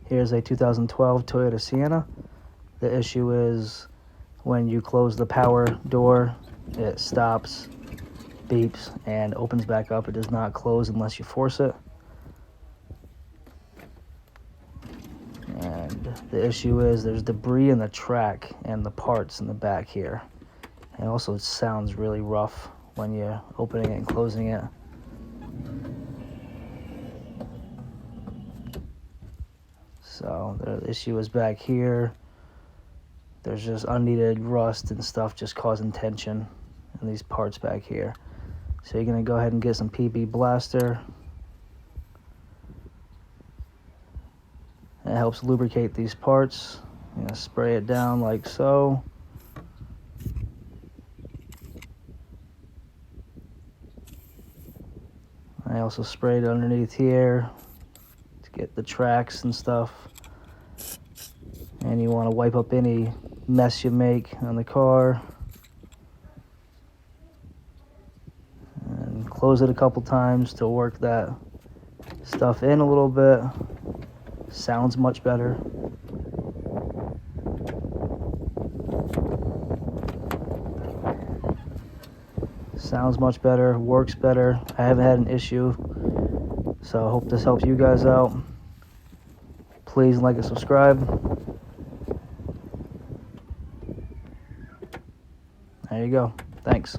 Here's a 2012 Toyota Sienna. The issue is when you close the power door, it stops, beeps, and opens back up. It does not close unless you force it. And the issue is there's debris in the track and the parts in the back here. And also it sounds really rough when you're opening it and closing it. So the issue is back here. There's just unneeded rust and stuff just causing tension in these parts back here. So you're going to go ahead and get some PB Blaster. It helps lubricate these parts. You're going to spray it down like so. I also sprayed underneath here to get the tracks and stuff. And you want to wipe up any mess you make on the car. And close it a couple times to work that stuff in a little bit. Sounds much better. Sounds much better, works better. I haven't had an issue, so I hope this helps you guys out. Please like and subscribe. There you go. Thanks.